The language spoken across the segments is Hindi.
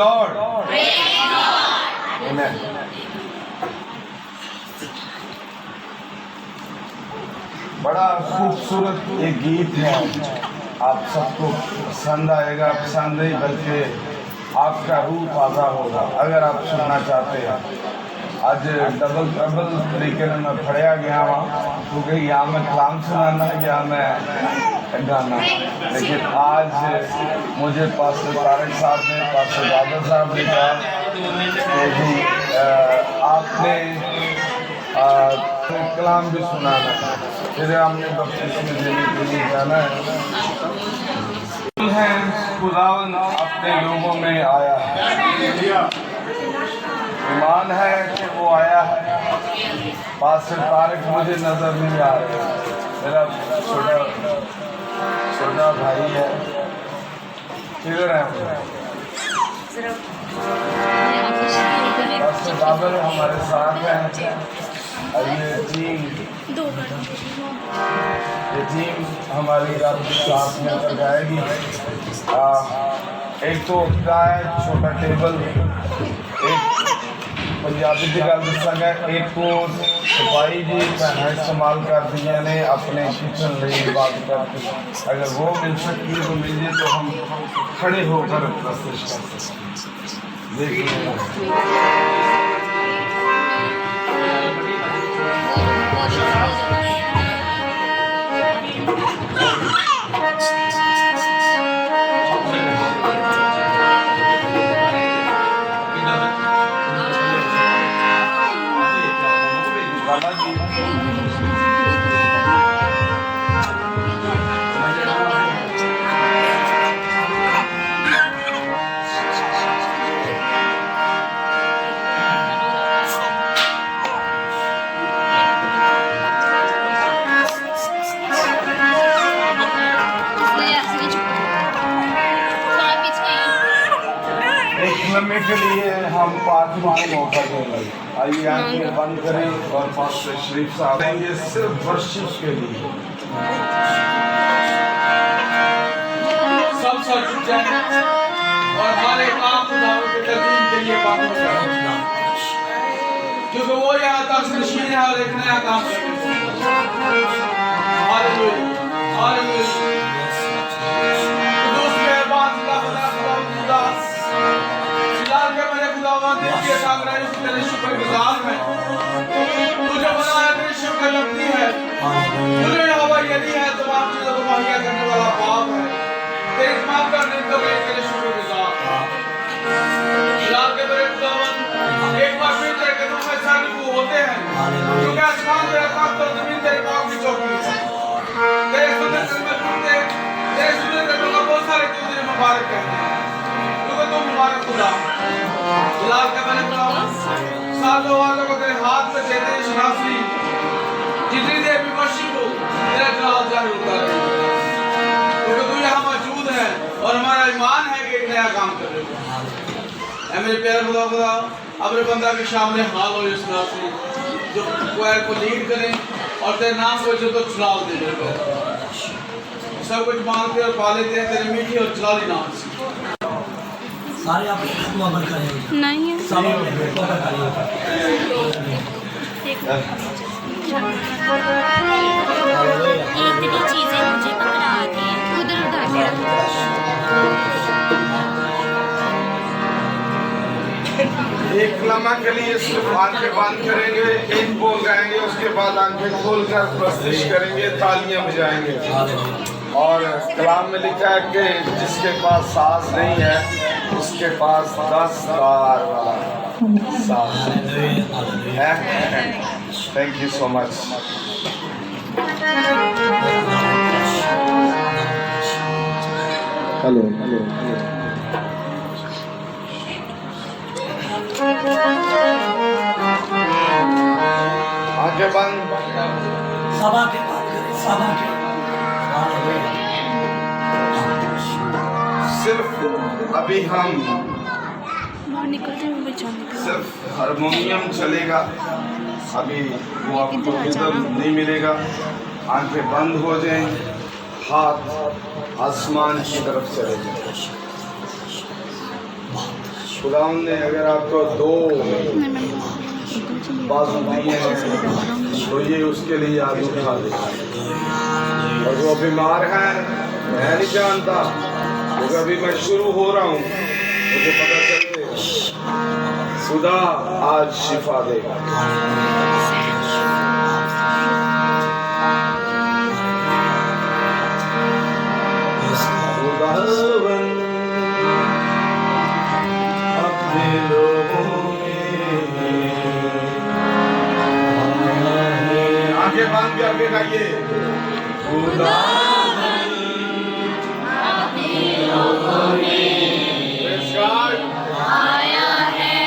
Lord. Amen. बड़ा खूबसूरत एक गीत है, आप सबको पसंद आएगा। पसंद नहीं बल्कि आपका रूह ताज़ा होगा अगर आप सुनना चाहते हैं। आज डबल तरीके में मैं पढ़िया गया वहाँ, क्योंकि यहाँ मैं कलाम सुनाना है, यहाँ मैं गाना। लेकिन आज मुझे पास्टर तारक साहब ने, पास्टर बादल साहब ने कहा कि जी आपने कलाम भी सुनाना है, फिर हमने बपतिस्मा देने के लिए जाना है। खुदावन अपने लोगों में आया है, ईमान है कि वो आया है। पास्टर तारक मुझे नजर नहीं आ रहा, मेरा छोटा भाई है, किधर है? पास्टर बादल हमारे साथ हैं। ये टीम हमारी आपके साथ मिलकर जाएगी। एक तो होता है छोटा टेबल, एक पंजाबी की गल दसांगा, एक को सफाई जी भैन इस्तेमाल कर दिया ने अपने किचन लिए बात करके। अगर वो मिल सकती है तो मिल जाए तो हम खड़े होकर प्रस्तुत कर सकते। देखिए के लिए हम पार्टी को मौका देंगे। आइए आंखें बंद करें और पास्टर शरीफ साहब आएंगे सिर्फ वर्शिप के लिए। सब सच जाए और हर एक काम खुदावंद के तस्दीक के लिए बात करना, क्योंकि वो यहाँ तक नशीन है और एक नया काम करेगा। Hallelujah hallelujah. दोस्त मेहरबान खुदा के सामराज्य की तेरे शुक्रगुजार हैं। तुझे बनाया तेरी शुक्र लगती है, तुझे यहोवा यदि है तमाम चीजों को मुहैया करने वाला बाप है। तेरे तमाम करने के लिए तेरे शुक्रगुजार हैं। फिलहाल के मेरे खुदावंद एक बार फिर तेरे कदमों में सानिध्य होते हैं, क्योंकि आसमान तेरा तख्त और जमीन तेरे पाँव की चौकी है। तेरे सुंदर कदम टूटते, तेरे सुंदर कदमों का बहुत सारे तुझे मुबारक कहते हैं, क्योंकि तू मुबारक खुदा। फिलहाल के मैंने सालों वालों को तेरे हाथ में देते शनासी जितनी देर भी मशीन को तेरा जलाल जाहिर होता रहे, क्योंकि तू यहाँ मौजूद है और हमारा ईमान है कि एक नया काम कर रहे हो। मेरे प्यारे खुदा अपने बंदा के सामने हाल हो शनासी जो क्वायर को लीड करें और तेरे नाम को जो तो चुनाव दे दे। सब कुछ मांगते और पा लेते हैं तेरे मीठी और जलाली नाम से। सारे आप अमल करेंगे नहीं है सब एक भी चीजें मुझे पकड़ा आती है उधर उठा के एक लम्हा के लिए सिर्फ आंखें बंद करेंगे, एक बोल गाएंगे, उसके बाद आंखें खोलकर प्रस्तुत करेंगे, तालियां बजाएंगे। और कलाम में लिखा है कि जिसके पास साज नहीं है उसके पास 10 तार वाला साज है। Thank you so much. Hello hello आंखें बंद, सभा के बात करें, सभा के सिर्फ अभी हम निकलते सिर्फ हारमोनियम चलेगा, अभी वो आपको रिदम नहीं मिलेगा। आंखें बंद हो जाएं, हाथ आसमान की तरफ चले जाएं। खुदावन ने अगर आपको दो बाजू दिए हैं तो ये उसके लिए आज उठा दे। और वो बीमार है, मैं नहीं जानता, क्योंकि अभी मैं शुरू हो रहा हूँ, मुझे पता चलते खुदा आज शिफा देगा। खुदावन अपने लोगों आगे बांध के आगे गाइए। खुदावन अपने लोगों में आया है,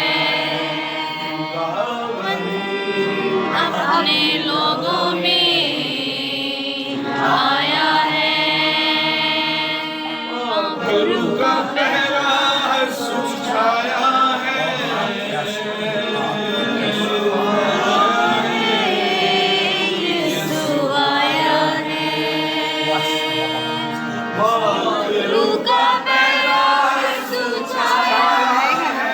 अपने लोगों में आया है। गुरु का पहरा सुझाया है, यीशु आया है, गुरु का पहरा सुझाया है,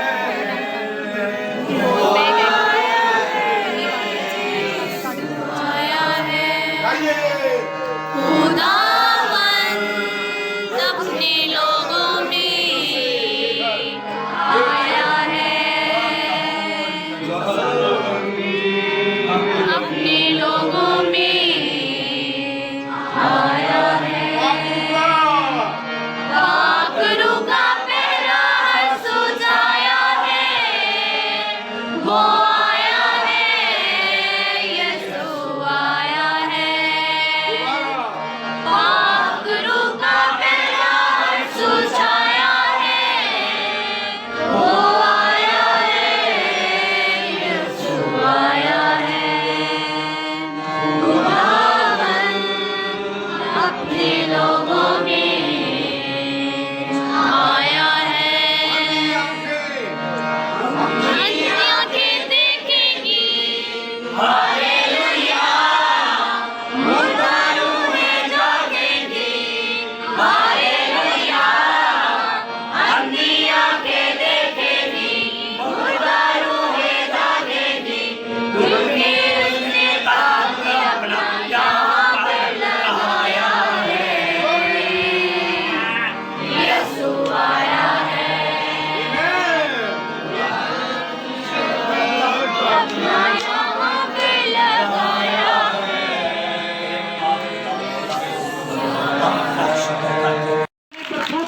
आया है। खुदावन अपने लोगों में आया है, अपने लोगों में आया है। गुरु का पहरा सुझाया है, वो आया है, यीशु आया है। गुरु का पहरा सुझाया है, वो आया है, यीशु आया है। खुदावन अपने लोगों में आया है। आंखें देखेंगी, हालेलुया, मुर्दा रूहें जागेंगी, हालेलुया, अंधी आंखें देखेंगी, मुर्दा रूहें जागेंगी, क्योंकि उसने पाप अपना यहाँ पे लगाया है, यीशु आया है, अपना यहाँ पे लगाया है।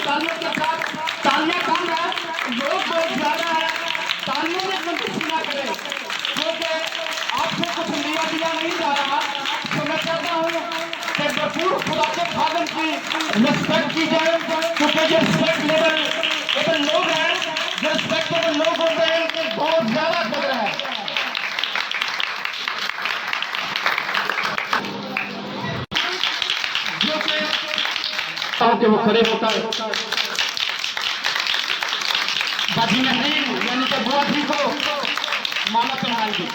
तालियों के साथ तालियां कम है, लोग बहुत ज्यादा है, तालियों में संतुष्टि ना करें, क्योंकि आपसे कुछ लिया दिया नहीं जा रहा। तो मैं चाहता हूँ कि भरपूर खुदा के खादम की रिस्पेक्ट की जाए, क्योंकि जो रिस्पेक्टेबल लोग हैं, जो रिस्पेक्टेबल लोग होते हैं, उनकी बहुत ज्यादा कदर है। कि वो खड़े होकर बाजी नहीं यानी कि बुआ जी को माला पहनाएंगे।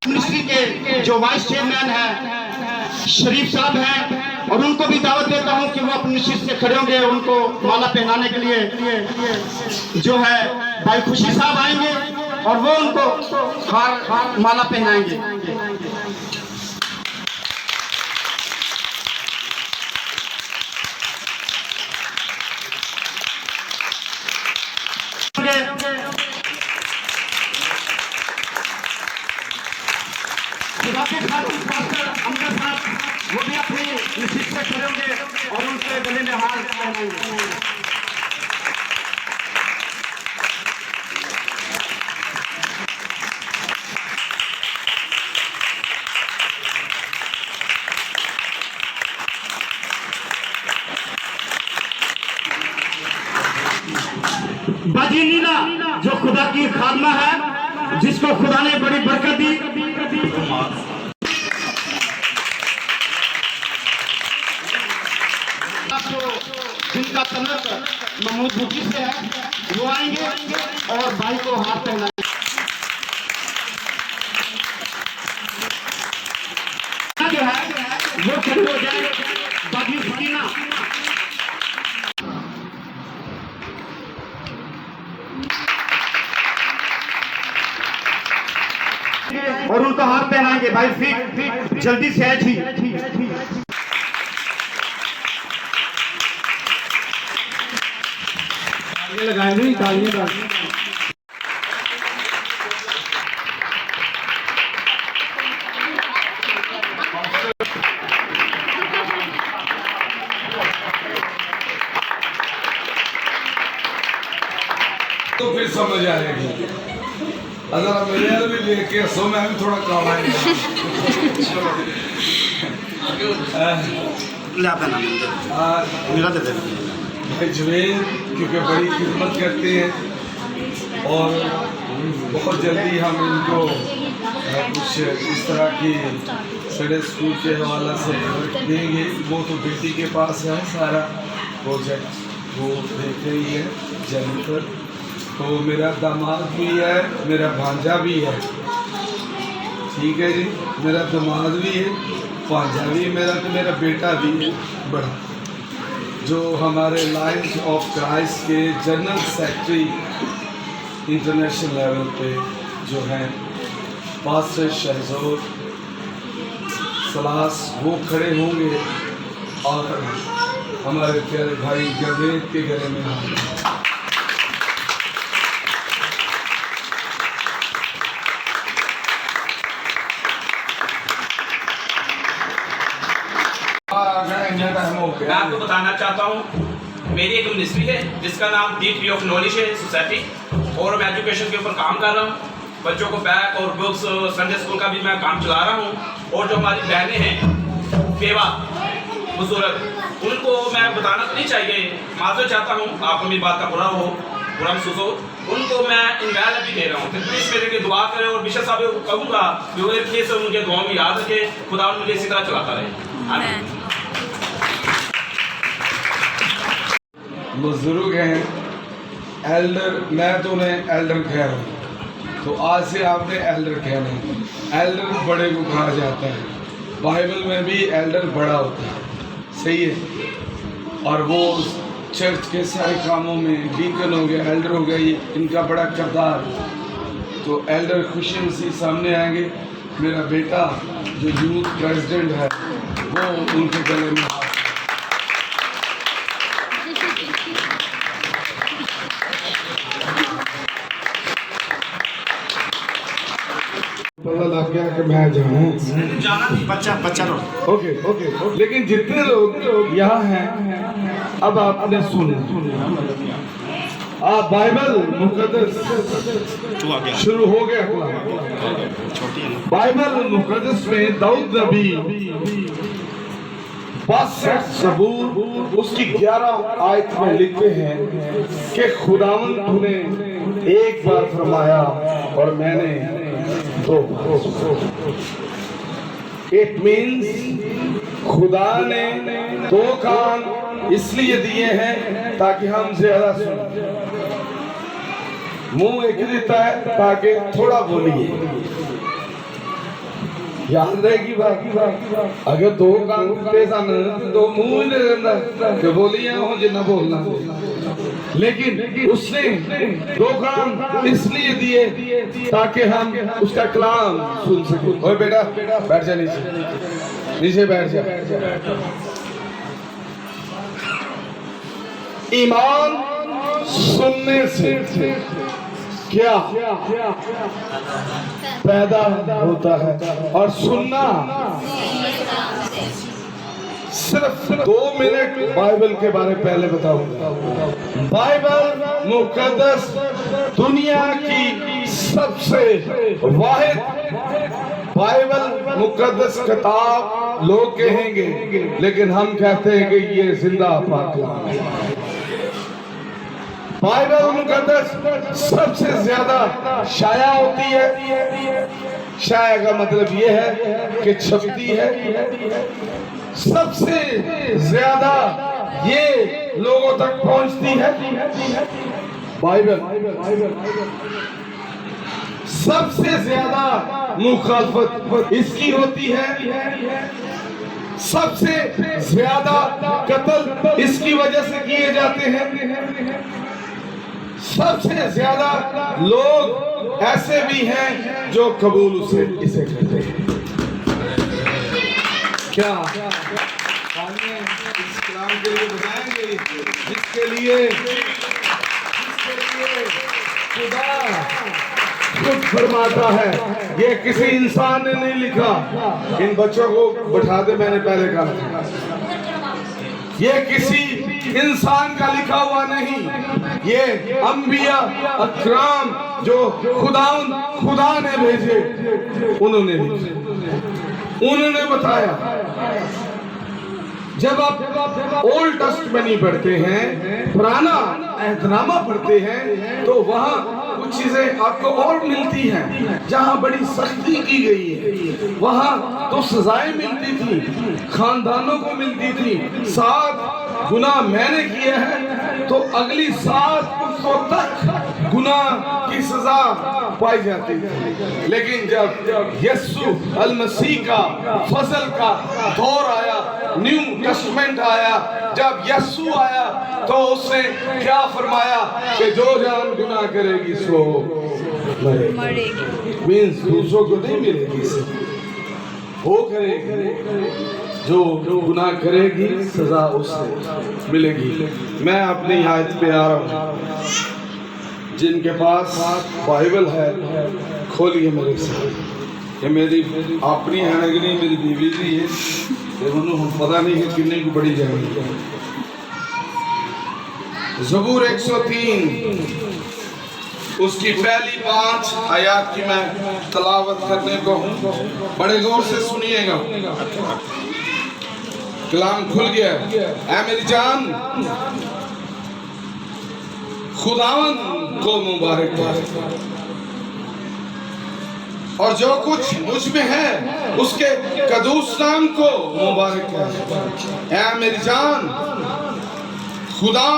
मिनिस्ट्री के जो वाइस चेयरमैन हैं शरीफ साहब हैं, और उनको भी दावत देता हूं कि वो अपनी सीट से खड़े होंगे, उनको माला पहनाने के लिए जो है भाई खुशी साहब आएंगे और वो उनको हार माला पहनाएंगे। खुदा के खातिर पास्टर अमजद साहब वो भी अपनी सीट से खड़े होंगे और उनके गले में हार पहनाएंगे। बाजी नीला जो खुदा की खादमा है, जिसको खुदा ने बड़ी बरकत दी, जिनका तलक महमूद बुकी से है, वो आएंगे और भाई को हाथ पहनाएंगे। जो है वो खड़े हो जाए, बाकी सकीना और उनको हाथ पहनाएंगे भाई फिर जल्दी से है जी लगाएंगे तालियां तो फिर समझ आएगी। अगर मेरे भी लेके सो मैं भी थोड़ा काला है मेरा दे दे भाई जुबेर क्योंकि बड़ी खिदमत करते हैं और बहुत जल्दी हम इनको कुछ इस तरह की सड़े स्कूल के हवाला से देंगे। वो तो बेटी के पास है सारा प्रोजेक्ट, वो देख रही है जेनिफर। तो मेरा दामाद भी है, मेरा भांजा भी है, ठीक है जी। मेरा दामाद भी है, भांजा भी है मेरा, तो मेरा बेटा भी है बड़ा, जो हमारे लायंस ऑफ क्राइस्ट के जनरल सेक्रेटरी इंटरनेशनल लेवल पे जो हैं पास्टर शहजोर सलास, वो खड़े होंगे और हमारे प्यारे भाई जवेद के गले में हाथ। मैं आपको बताना चाहता हूँ, मेरी एक मिनिस्ट्री है जिसका नाम दी ट्री ऑफ नॉलेज है सोसाइटी, और मैं एजुकेशन के ऊपर काम कर रहा हूँ। बच्चों को बैग और बुक्स, संडे स्कूल का भी मैं काम चला रहा हूँ। और जो हमारी बहनें हैं बेवा बुजुर्ग, उनको मैं बताना तो नहीं चाहिए, माफ़ी चाहता हूँ, आपको मेरी बात का बुरा महसूस हो, उनको मैं इनवाइल भी दे रहा हूँ। प्लीज़ मेरे लिए दुआ करें और बिशप साहब को कहूँगा कि वो एक से मुझे दुआ में याद रखे, खुदा मुझे इसी तरह चलाता रहे। आमीन। बुजुर्ग हैं एल्डर, मैं तो उन्हें एल्डर कह रहा हूँ, तो आज से आपने एल्डर कहना है। एल्डर बड़े को कहा जाता है, बाइबल में भी एल्डर बड़ा होता है, सही है। और वो चर्च के सारे कामों में डीकन हो गया, एल्डर हो गया, ये इनका बड़ा किरदार। तो एल्डर खुशी उसी सामने आएंगे। मेरा बेटा जो यूथ प्रेसिडेंट है वो उनके गले में पता लग गया कि मैं जाना नहीं, बच्चा ओके ओके। लेकिन जितने लोग यहाँ हैं अब आपने सुन, आप बाइबल मुकद्दस शुरू हो गया। बाइबल मुकद्दस में दाऊद नबी 62 सबूत उसकी 11 आयत में लिखते हैं कि खुदावंद तूने एक बार फरमाया और मैंने दो। इट मीन्स खुदा ने 2 कान इसलिए दिए हैं ताकि हम ज्यादा सुने, मुंह एक देता है ताकि थोड़ा बोलिए। याद रहेगी बात, अगर 2 कान दिते सन तो 2 मुंह ही नहीं देता कि बोलिए हो जिन्ना बोलना। लेकिन उसने 2 कान इसलिए दिए ताकि हम उसका कलाम सुन सकें। ओए बेटा बैठ जा, नीचे बैठ जा। ईमान सुनने से क्या पैदा होता है, और सुनना सिर्फ 2 मिनट बाइबल के बारे में पहले बताऊंगा। बाइबल मुकद्दस दुनिया की सबसे वाहिद बाइबल मुकद्दस किताब लोग कहेंगे, लेकिन हम कहते हैं कि ये जिंदा पाक कलाम है। बाइबल मुकद्दस सबसे ज्यादा शाया होती है। शाया का मतलब ये है कि छपती है। सबसे ज्यादा ये लोगों तक पहुंचती है। बाइबल सबसे ज्यादा मुखालफत इसकी होती है। सबसे ज्यादा कत्ल इसकी वजह से किए जाते हैं। सबसे ज्यादा लोग ऐसे भी हैं जो कबूल इसे करते हैं। क्या इस कलाम के लिए बताएंगे जिसके लिए खुदा खुद फरमाता है, ये किसी इंसान ने नहीं लिखा। इन बच्चों को बैठा दे, मैंने पहले कहा था ये किसी इंसान का लिखा हुआ नहीं, ये अंबिया अकराम जो खुदा ने भेजे उन्होंने बताया। जब आप ओल्ड टेस्टमेंट पढ़ते हैं, पुराना अहदनामा पढ़ते हैं, तो वहाँ कुछ चीजें आपको और मिलती हैं। जहाँ बड़ी सख्ती की गई है वहाँ तो सजाएं मिलती थी, खानदानों को मिलती थी। 7 गुनाह मैंने किया है तो अगली 7 तक गुनाह की सजा पाई जाती थी। लेकिन जब यीशु अल मसीह का फजल का दौर आया, न्यू टेस्टमेंट आया, जब यीशु आया तो उसने क्या फरमाया कि जो जान गुनाह करेगी सो मरेगी। मीन्स दूसरों को नहीं मिलेगी, वो करेगी जो गुनाह करेगी, सजा उससे मिलेगी। मैं अपनी आयत पे आ रहा हूँ। जिनके पास बाइबल है खोलिए मेरे साथ। ये मेरी अपनी है नहीं, मेरी बीवी की है, हम पता नहीं है कितने को बड़ी जाएगी। ज़बूर 103 उसकी पहली 5 आयत की मैं तलावत करने को हूँ, बड़े गौर से सुनिएगा। कलाम खुल गया। ऐ मेरी जान, खुदावन को मुबारक हो और जो कुछ मुझ में है उसके कदूस नाम को मुबारक है। ऐ मेरी जान, खुदा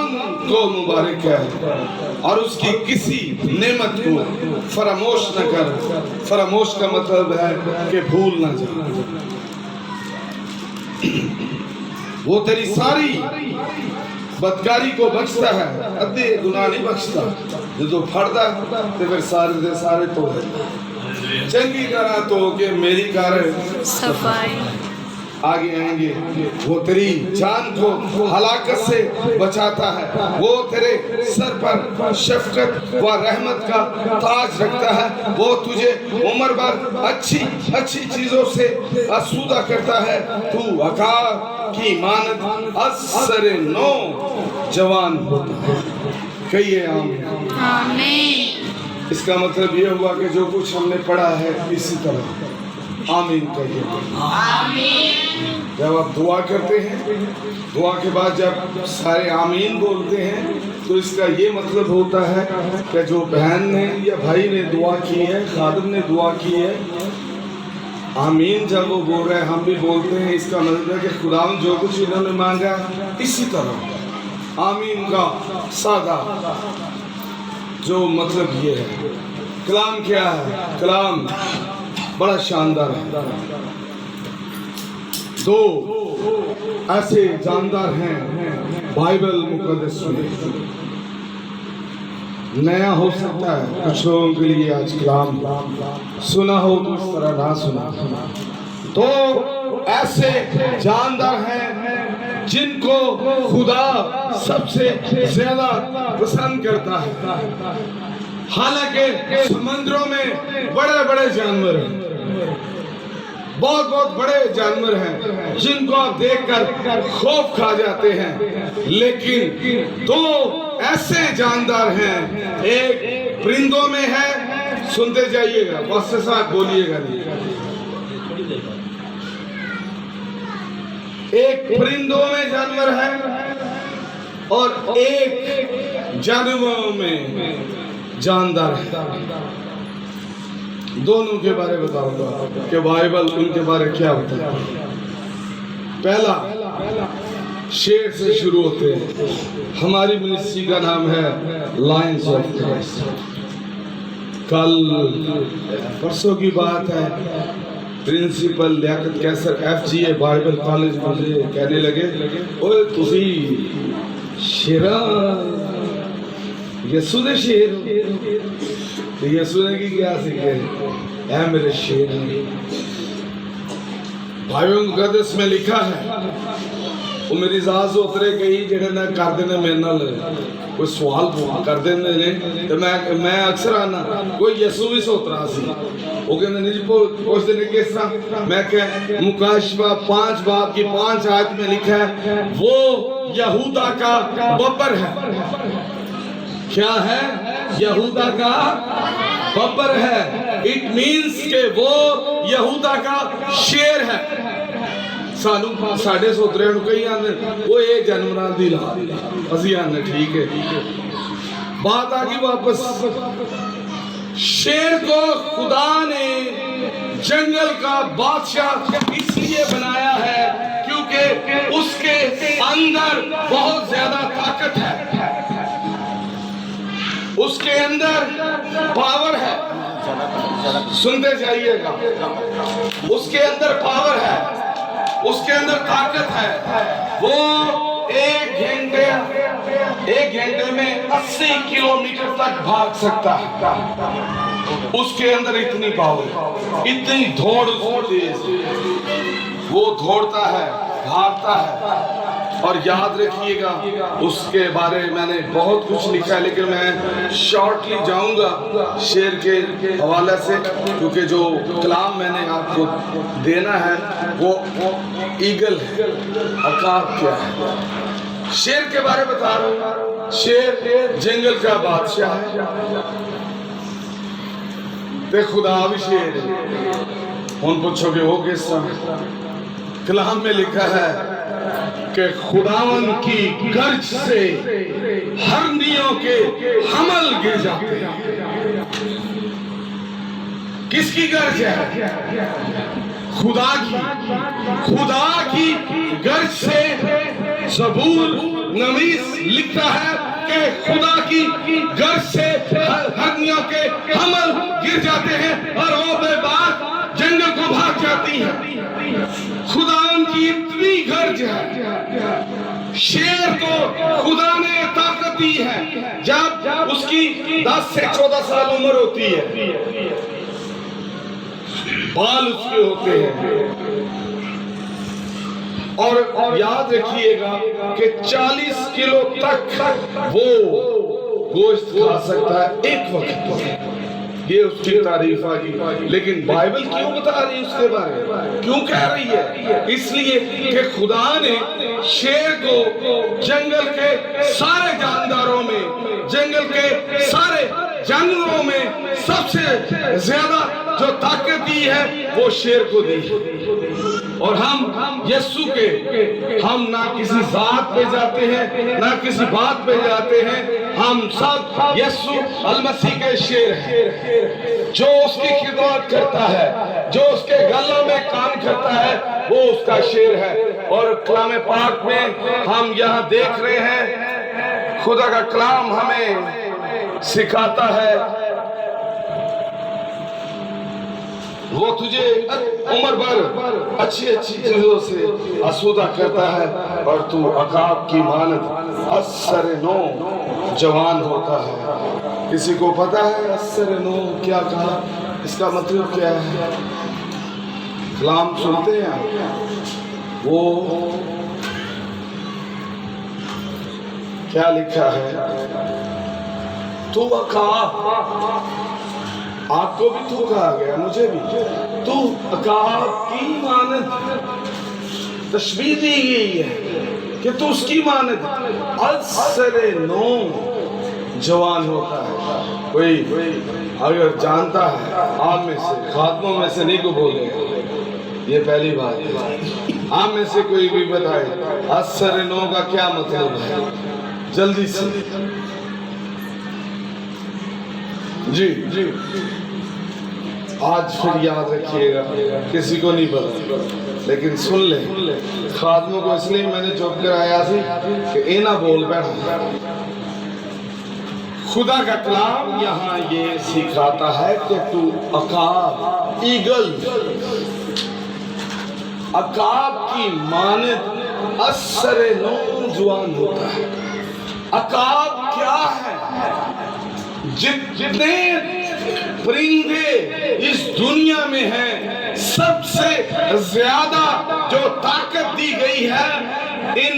को मुबारक है और उसकी किसी नेमत को फरामोश न कर। फरामोश का मतलब है कि भूल ना जा। वो तेरी सारी बदकारी को बख्शता है, अद्धे गुनाह नहीं बख्शता। जो फड़दा तो फिर सारे दे सारे तो चंगी तरह तो के मेरी कार सफाई आगे आएंगे। वो तेरी जान को हलाकत से बचाता है, वो तेरे सर पर शफकत व रहमत का ताज रखता है। वो तुझे उम्र भर अच्छी अच्छी चीजों से आसूदा करता है। तू आकार की मानद असर नो जवान होता है। कहिए आमीन। इसका मतलब ये हुआ कि जो कुछ हमने पढ़ा है इसी तरह आमीन कहिए। जब आप दुआ करते हैं, दुआ के बाद जब सारे आमीन बोलते हैं तो इसका ये मतलब होता है कि जो बहन ने या भाई ने दुआ की है, खादिम ने दुआ की है, आमीन जब वो बोल रहे हैं हम भी बोलते हैं। इसका मतलब है कि खुदा जो कुछ इन्होंने मांगा इसी तरह आमीन का सादा जो मतलब ये है। कलाम क्या है? कलाम बड़ा शानदार है। 2 ऐसे जानदार हैं बाइबल मुकद्दस में। नया हो सकता है कुछ लोगों के लिए आज कलाम सुना हो तो इस तरह ना सुना। तो ऐसे जानदार हैं जिनको खुदा सबसे ज्यादा पसंद करता है। हालांकि समुद्रों में बड़े बड़े जानवर हैं, बहुत बहुत बड़े जानवर हैं जिनको आप देखकर खौफ खा जाते हैं, लेकिन 2 ऐसे जानदार हैं। एक परिंदों में है, सुनते जाइएगा, बस से साथ बोलिएगा नहीं। एक परिंदों में जानवर है और एक जानवरों में जानदार है। दोनों के बारे में बताऊंगा कि बाइबल उनके बारे में क्या होता है। पहला शेर से शुरू होते हैं। हमारी मिनिस्ट्री का नाम है लायंस ऑफ क्राइस्ट। कल परसों की बात है, प्रिंसिपल लियाकत कैसर FGA बाइबल कॉलेज मुझे कहने लगे, ओए तुसी शेरा यसू ने शेर हो। तो यसू ने की क्या सीखे, ऐ मेरे शेर। भाइयों मुकद्दस में लिखा है, वो मेरी जात उतरे कई जेड़े ना करते ने मेरे नाल कोई सवाल कर देंगे ने, तो मैं अक्सर आना कोई यसू भी सोतरा सी, वो कहते नहीं जी पूछते ने किस तरह, मैं कह मुकाशवा 5 बाब की 5 आयत में लिखा है वो यहूदा का बब्बर है। क्या है? यहूदा का बब्बर है। इट मीन्स के वो यहूदा का शेर है। सानू साढ़े सोतरे कई आने वो ये जानवरां दी लाल, असी आने ठीक है। बात आ गई वापस, शेर को खुदा ने जंगल का बादशाह इसलिए बनाया है क्योंकि उसके अंदर बहुत ज्यादा ताकत है, उसके अंदर पावर है। सुनते जाइएगा, उसके अंदर पावर है, उसके अंदर ताकत है। वो एक घंटे में 80 किलोमीटर तक भाग सकता है। उसके अंदर इतनी पावर, इतनी दौड़ तेज, वो दौड़ता है, भागता है। और याद रखिएगा, उसके बारे में मैंने बहुत कुछ लिखा है, लेकिन मैं शॉर्टली जाऊंगा शेर के हवाले से, क्योंकि जो कलाम मैंने आपको देना है वो ईगल है। अकाब क्या है? शेर के बारे में बता रहा हूं। शेर जंगल का बादशाह है, ते खुदा भी शेर है। उन पूछोगे वो किस तरह? कलाम में लिखा है कि खुदावन की गर्ज से हरनियों के हमल गिर जाते हैं। किसकी गर्ज है? खुदा की गर्ज से ज़बूर नवीस लिखता है कि खुदा की गर्ज से हरनियों के हमल गिर जाते हैं और वो बेबाक जंगल को भाग जाती है। खुदा की इतनी गर्ज है। शेर को खुदा ने ताकत दी है जब उसकी 10 से 14 साल उम्र होती है, बाल उसके होते हैं। और याद रखिएगा कि 40 किलो तक वो गोश्त खा सकता है एक वक्त पर। ये उसकी तारीफ आ गई, लेकिन बाइबल क्यों बता रही है उसके बारे में? क्यों कह रही है? इसलिए कि खुदा ने शेर को जंगल के सारे जानदारों में, जंगल के सारे जानवरों में सबसे ज्यादा जो ताकत दी है वो शेर को दी। और हम यीशु के, हम ना किसी जात पे जाते हैं ना किसी बात पे जाते हैं, हम सब यीशु अलमसीह के शेर हैं। जो उसकी खिदमत करता है, जो उसके गलों में काम करता है, वो उसका शेर है। और कलाम पाक में हम यहाँ देख रहे हैं, खुदा का कलाम हमें सिखाता है, वो तुझे उम्र भर अच्छी अच्छी चीजों से आसूदा करता है और तू अकाब की मानद असर नो जवान होता है। किसी को पता है असर नो क्या कहा? इसका मतलब क्या है? कलाम सुनते हैं, वो क्या लिखा है? तू अकाब, आपको भी तू कहा गया, मुझे भी, तू अकाब की मानद तशबीह दी गई है कि तू उसकी मानद असरे नो जवान होता है। कोई अगर जानता है आप में से, खातमों में से नहीं को बोले, ये पहली बात है। आप में से कोई भी बताए असरे नो का क्या मतलब है? जल्दी से जी जी, आज फिर याद रखिएगा, किसी को नहीं पता, लेकिन सुन ले। खादमों को इसलिए मैंने चुप कराया थी कि ए ना बोल बैठा। खुदा का कलाम यहाँ ये सिखाता है कि तू अकाब, ईगल अकाब की मानद असरे नौजवान होता है। अकाब क्या है? जितने परिंदे इस दुनिया में हैं, सबसे ज्यादा जो ताकत दी गई है इन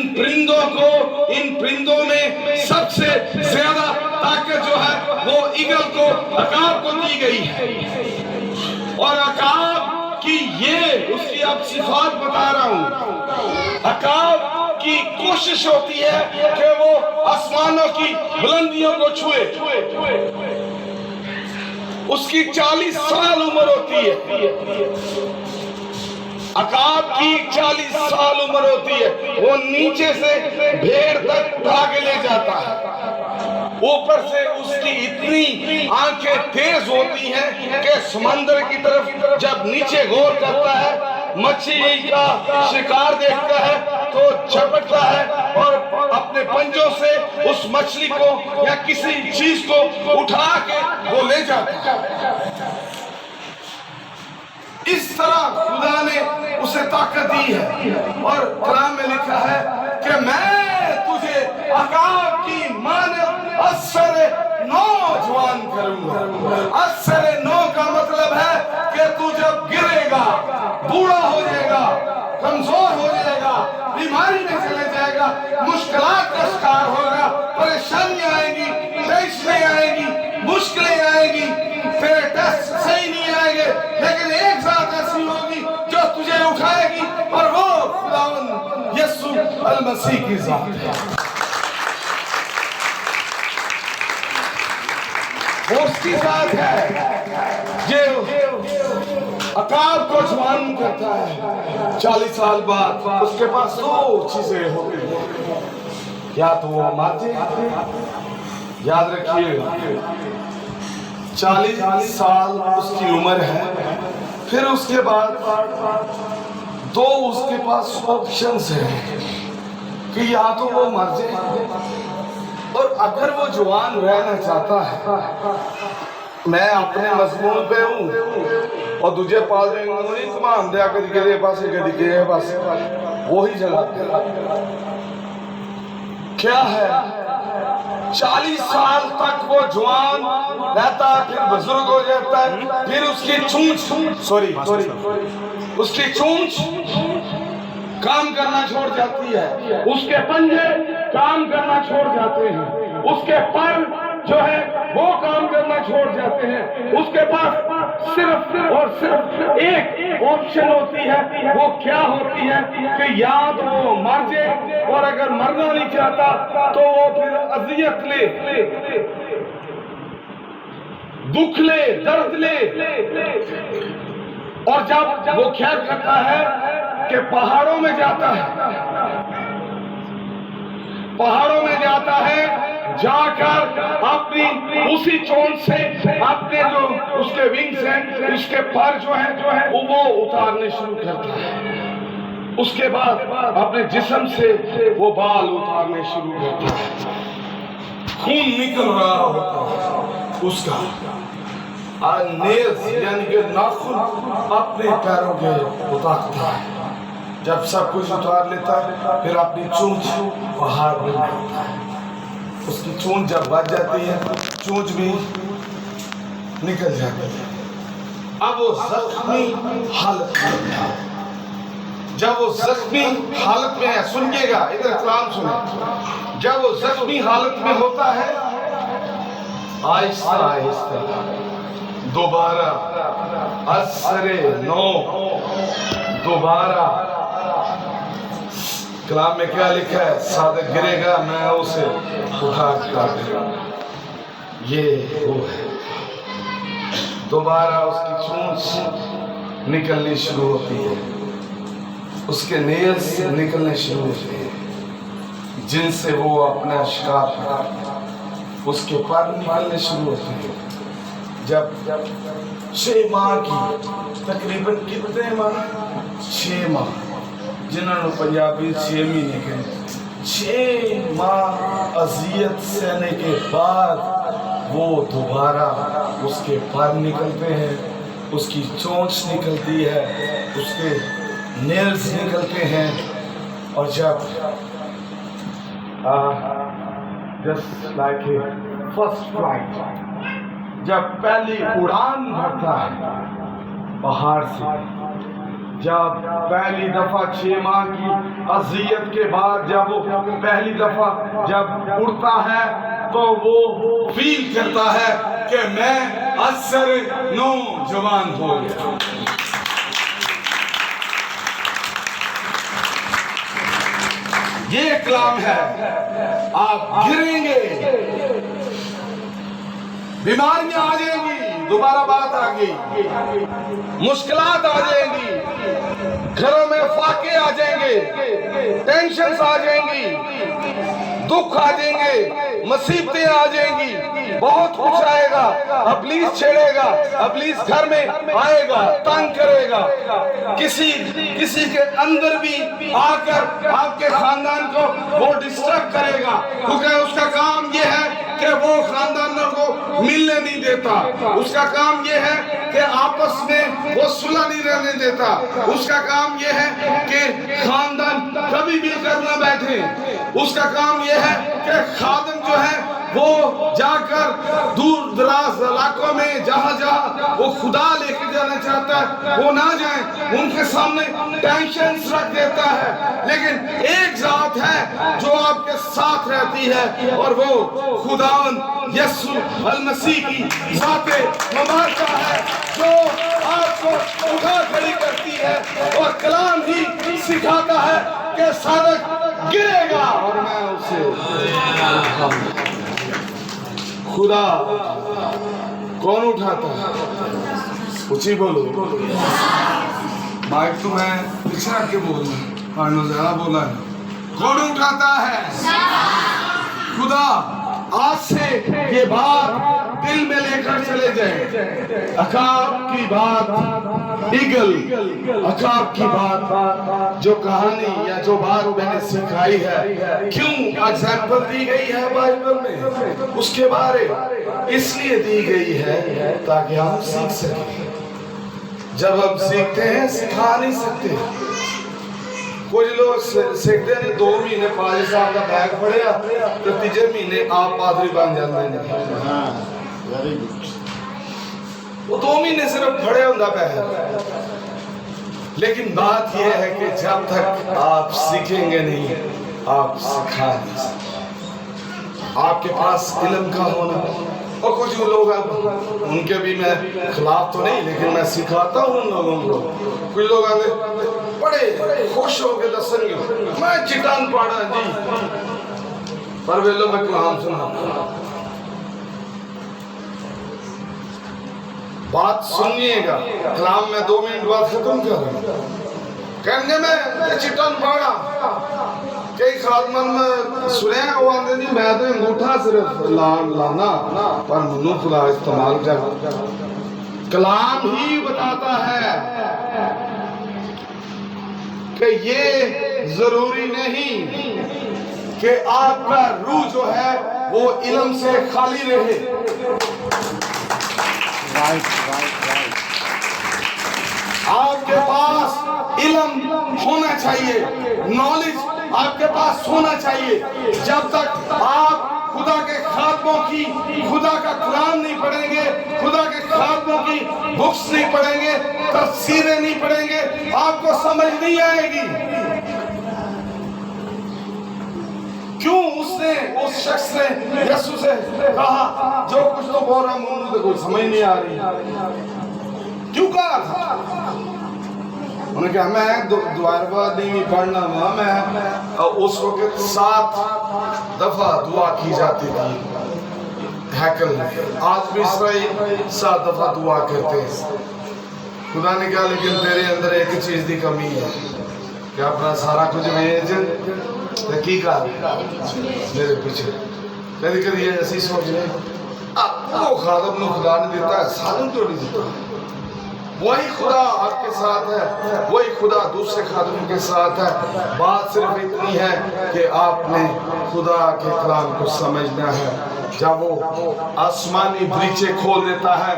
परिंदों में सबसे ज्यादा ताकत जो है वो ईगल को, अकाब को दी गई है। और अकाब की ये उसकी अब सिफात बता रहा हूं। अकाब की कोशिश होती है कि वो आसमानों की बुलंदियों को छुए। उसकी 40 साल उम्र होती है। अकाब की 40 साल उम्र होती है। वो नीचे से भेड़ तक उठा के ले जाता है। ऊपर से उसकी इतनी आंखें तेज होती हैं कि समंदर की तरफ जब नीचे गौर करता है, मछली का शिकार देखता है तो झपटता है और अपने पंजों से उस मछली को या किसी चीज को उठा के वो ले जाता है। इस तरह खुदा ने उसे ताकत दी है। और कुरान में लिखा है कि मैं तुझे अकाब की मानद असरे नौजवान करूंगा। असरे नौ का मतलब है कि तू जब गिरेगा, बूढ़ा हो जाएगा, कमजोर हो जाएगा, बीमारी में चले जाएगा, मुश्किलात का शिकार होगा, परेशानियां आएंगी, टेंशनें आएंगी, मुश्किलें आएंगी, तेरे टेस्ट सही नहीं आएंगे, लेकिन एक साथ ऐसी होगी जो तुझे उठाएगी और वो खुदावंद यीशु अल मसीह की जात है। वो उसकी जात है जो अकाब को जवान करता है। 40 साल बाद उसके पास दो चीजें होती हैं, या तो वो मर जाए, याद रखिए 40 साल उसकी उम्र है। फिर उसके बाद दो उसके पास ऑप्शंस हैं कि या तो वो मर जाए, और अगर वो जवान रहना चाहता है, मैं अपने मजमून पे हूँ और तुझे पाल देंगे नहीं तमाम दिया कभी गिरे पास कभी गिरे पास वही जगह क्या है। 40 साल तक वो जवान रहता है, फिर बुजुर्ग हो जाता है, फिर उसकी उसकी चूंच काम करना छोड़ जाती है, उसके पंजे काम करना छोड़ जाते हैं, उसके पर जो है वो काम करना छोड़ जाते हैं। उसके पास सिर्फ और सिर्फ एक ऑप्शन होती है। वो क्या होती है कि या तो वो मर जाए, और अगर मरना नहीं चाहता तो वो फिर अजियत ले, दुख ले, दर्द ले। और जब वो क्या करता है कि पहाड़ों में जाता है, पहाड़ों में जाता है, जाकर अपनी उसी चोंच से अपने जो उसके विंग्स हैं, उसके पर जो है वो उतारने शुरू करता है। उसके बाद अपने जिस्म से वो बाल उतारने शुरू करता है। खून निकल रहा होता है उसका, नेल्स यानी कि नाखून अपने पैरों के उतारता है। जब सब कुछ उतार लेता है फिर अपनी चोंच बाहर निकालता है। उसकी चोंच जब बच जाती है, चोंच भी निकल जाती है। अब वो जख्मी हालत में है। जब वो जख्मी हालत में है, सुनिएगा, इधर कलाम सुने। जब वो जख्मी हालत में होता है, आहिस्ता आहिस्ता दोबारा असरे नौ दोबारा, कलाम में क्या लिखा है, सादक गिरेगा मैं उसे उठा कर, ये वो है। दोबारा उसकी चोंच निकलनी शुरू होती है, उसके नेल्स निकलने शुरू होते हैं जिनसे वो अपना शिकार, उसके पर निकलने शुरू होते हैं। जब 6 माह की, तकरीबन कितने माह, 6 माह, जिन्होंने पंजाबी 6 महीने के, 6 माह अजियत सहने के बाद वो दोबारा उसके पर निकलते हैं, उसकी चोंच निकलती है, उसके नेल्स निकलते हैं और जब जस्ट लाइक फर्स्ट फ्लाइट, जब पहली उड़ान भरता है पहाड़ से, जब पहली दफा 6 माह की अजियत के बाद जब वो पहली दफा जब उड़ता है तो वो फील करता है कि मैं असर नौजवान हो गया। ये कलाम है। आप गिरेंगे, बीमारियां आ जाएंगी, दोबारा बात आ गई, मुश्किलात आ जाएंगी, घरों में फाके आ जाएंगे, टेंशन आ जाएंगी, दुख आ जाएंगे, मुसीबतें आ जाएंगी, बहुत कुछ आएगा। अबलीस छेड़ेगा, अबलीस घर में आएगा, तंग करेगा, किसी के अंदर भी आकर आपके खानदान को वो डिस्टर्ब करेगा, क्योंकि उसका काम ये है कि वो खानदानों को मिलने नहीं देता। उसका काम ये है कि आपस में वो सुलह नहीं रहने देता। उसका काम ये है कि खानदान कभी मिलकर न बैठे। उसका काम ये है कि खादिम जो है वो जाकर दूर दराज इलाकों में जहाँ वो खुदा लेके जाना चाहता है वो ना जाए, उनके सामने टेंशन रख देता है। लेकिन एक जात है जो आपके साथ रहती है और वो खुदावन यीशु अल मसीह की जाते मुबारक है, जो आपको उठा खड़ी करती है और कलाम ही सिखाता है कि सादक गिरेगा और मैं उसे उठाऊंगा। खुदा कौन उठाता है? कुछ ही बोलो। माइक तो मैं पीछे रख के बोल रहा हूँ, ज्यादा बोला है। कौन उठाता है? खुदा। आज से ये बात दिल में लेकर चले जाए। अकाब की बात, ईगल अकाब की बात, जो कहानी या जो बात मैंने सिखाई है, क्यों एग्जाम्पल दी गई है बाइबल में, उसके बारे इसलिए दी गई है ताकि हम सीख सकें। जब हम सीखते हैं सिखा नहीं सकते। कुछ लोग सीखते ने 2 महीने 5 साल का बैग पढ़िया तो 3 महीने आप पादरी बन जाते हैं। वो 2 महीने सिर्फ पढ़े होंगे बैग। लेकिन बात यह है कि जब तक आप सीखेंगे नहीं आप सिखा नहीं सकते। आपके पास इल्म का होना, और कुछ लोग उनके भी मैं खिलाफ तो नहीं, लेकिन मैं सिखाता हूँ उन लोगों को। कुछ लोग आगे बड़े खुश होकर दसेंगे मैं चिटान पढ़ा जी, पर वे लोग मैं कलाम सुना। बात सुनिएगा, कलाम में 2 मिनट बाद खत्म कर रहा हूँ। कहने में चिटान पढ़ा, कई खादमन में सुने वो आंदे जी मैं तो अंगूठा सिर्फ लाना, पर मनु खुदा इस्तेमाल कर। कलाम ही बताता है कि ये जरूरी नहीं कि आपका रूह जो है वो इल्म से खाली रहे। आपके पास इल्म होना चाहिए, नॉलेज आपके पास होना चाहिए। जब तक आप खुदा के खातमों की, खुदा का कुरान नहीं पढ़ेंगे, खुदा के खातमों की बुक्स नहीं पढ़ेंगे, तफसीरें नहीं पढ़ेंगे, आपको समझ नहीं आएगी। क्यों उसने उस शख्स ने यीशु से कहा जो कुछ तो बोल रहा हूं मुझे कोई समझ नहीं आ रही, क्यों कहा था? उन्होंने कहा मैं द्वारबा नहीं पढ़ना हुआ, मैं उस वक्त 7 दफा दुआ की जाती थी हैकल में। आज भी इसराइल 7 दफा दुआ करते हैं। खुदा ने कहा लेकिन तेरे अंदर एक चीज की कमी है कि अपना सारा कुछ भेज की कर मेरे पीछे। कभी कभी ऐसी सोच रहे वो खादम ने खुदा ने देता है, साधन तो नहीं देता। वही खुदा आपके साथ है, वही खुदा दूसरे खादम के साथ है। बात सिर्फ इतनी है कि आपने खुदा के कलाम को समझना है। जब वो आसमानी ब्रीचे खोल देता है,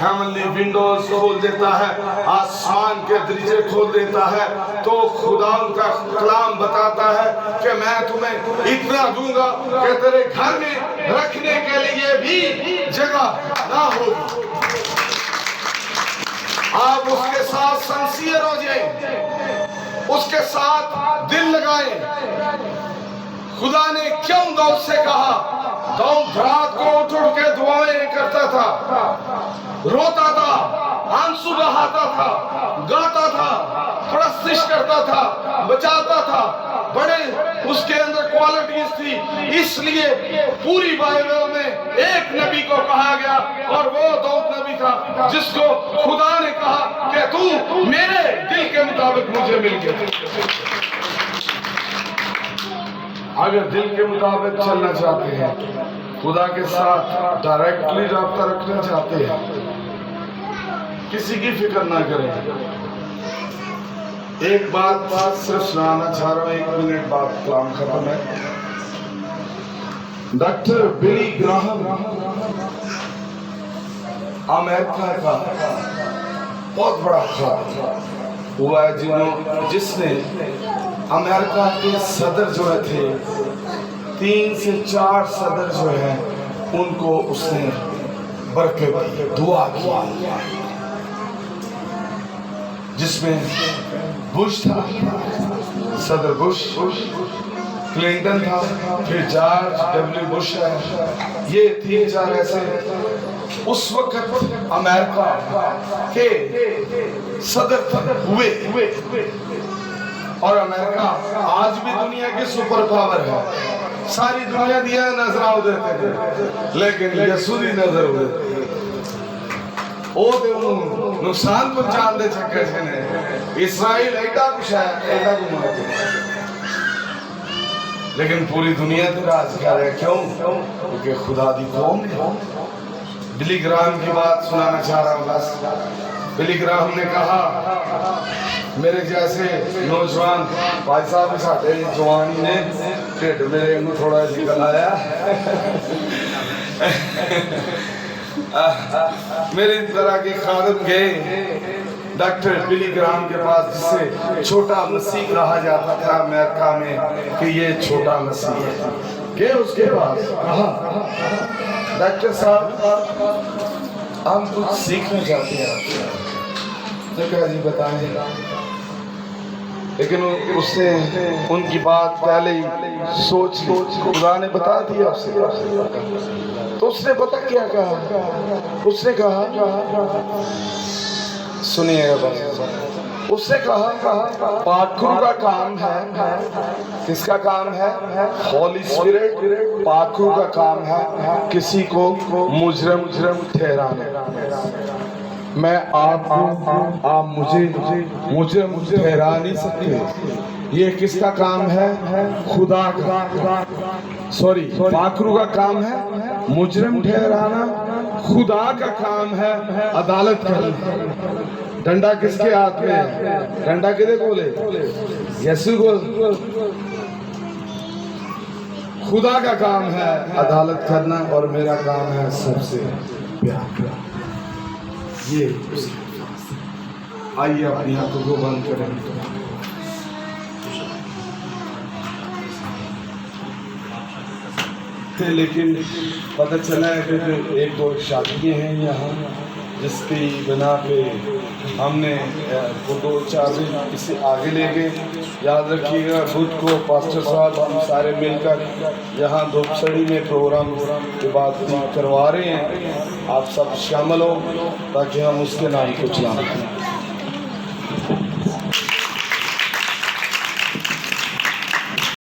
हेवनली विंडोज खोल देता है, आसमान के दरीचे खोल देता है, तो खुदा उनका कलाम बताता है कि मैं तुम्हें इतना दूंगा कि तेरे घर में रखने के लिए भी जगह ना होगी। आप उसके साथ सिंसियर हो जाए, उसके साथ दिल लगाएं। खुदा ने क्यों दाऊद से कहा? दाऊद रात को उठ उठ के दुआएं करता था, रोता था, आंसू बहाता था, गाता था, प्रस्तुत करता था, बचाता था। बड़े उसके अंदर क्वालिटीज थी। इसलिए पूरी बाइबल में एक नबी को कहा गया और वो दाऊद नबी था जिसको खुदा ने कहा कि तू मेरे दिल के मुताबिक मुझे मिल गया। अगर दिल के मुताबिक चलना चाहते हैं, खुदा के साथ डायरेक्टली रब्ता रखना चाहते हैं, किसी की फिक्र ना करें। एक बात सिर्फ सुनाना चाह रहा हूं, 1 मिनट बाद कलाम खत्म है। डॉक्टर बिली ग्राहम अमेरिका का बहुत बड़ा ख्वाब हुआ है, जिसने अमेरिका के सदर जो थे, 3 से 4 सदर जो हैं उनको उसने बरकत दी, दुआ की, जिसमें बुश था, सदर बुश, क्लिंटन था, फिर जॉर्ज डब्ल्यू बुश है। ये 3-4 ऐसे उस वक्त अमेरिका के सदर हुए। और अमेरिका आज भी दुनिया की सुपर पावर है। सारी दुनिया दिया नजर देते थे, लेकिन यसूदी नजर हुए नुकसान पहुंचाने दे चक्कर से ने इसराइल ऐसा कुछ है, ऐसा लेकिन पूरी दुनिया तो राज कर रहे। क्यों? क्योंकि खुदा दी कौम है। बिली ग्राहम की बात सुनाना चाह रहा हूँ बस। बिली ग्राहम ने कहा, मेरे जैसे नौजवान भाई साहब साढ़े जवानी ने ढिड मेरे को थोड़ा निकल आया मेरी तरह के खादम गए डॉक्टर बिली ग्राहम के पास, जिसे छोटा मसीह कहा जाता था अमेरिका में कि ये छोटा मसीह है। गए उसके पास, कहा डॉक्टर साहब हम कुछ सीखना चाहते हैं। तो क्या जी बताएं। लेकिन उसने उनकी बात पहले ही सोच खुदा ने बता दिया उसे। तो उसने पता क्या कहा? उसने कहा, सुनिएगा बस, उसने कहा पाखरू का काम है। किसका काम है? हॉली स्पिरिट, पाखरू का काम है किसी को मुजरम ठहराने। मैं आप मुझे ठहरा नहीं सकते। ये किसका काम है? खुदा का। सॉरी, पाखरू का काम है मुजरम ठहराना, खुदा का काम है अदालत करना। डंडा किसके हाथ में है? डंडा किधर बोले? यीशु को। खुदा का काम है अदालत करना और मेरा काम है सबसे प्यार करना। ये आइए अपनी आंखों को बंद करें। लेकिन पता चला है कि 1-2 शादियाँ हैं यहाँ, जिसकी बिना पे हमने वो 2-4 दिन इसे आगे ले गए। याद रखिएगा, बुध को पास्टर साहब हम सारे मिलकर यहाँ धूपसड़ी में प्रोग्राम के बाद करवा रहे हैं। आप सब शामिल हो ताकि हम उसके नाम को चलाएं।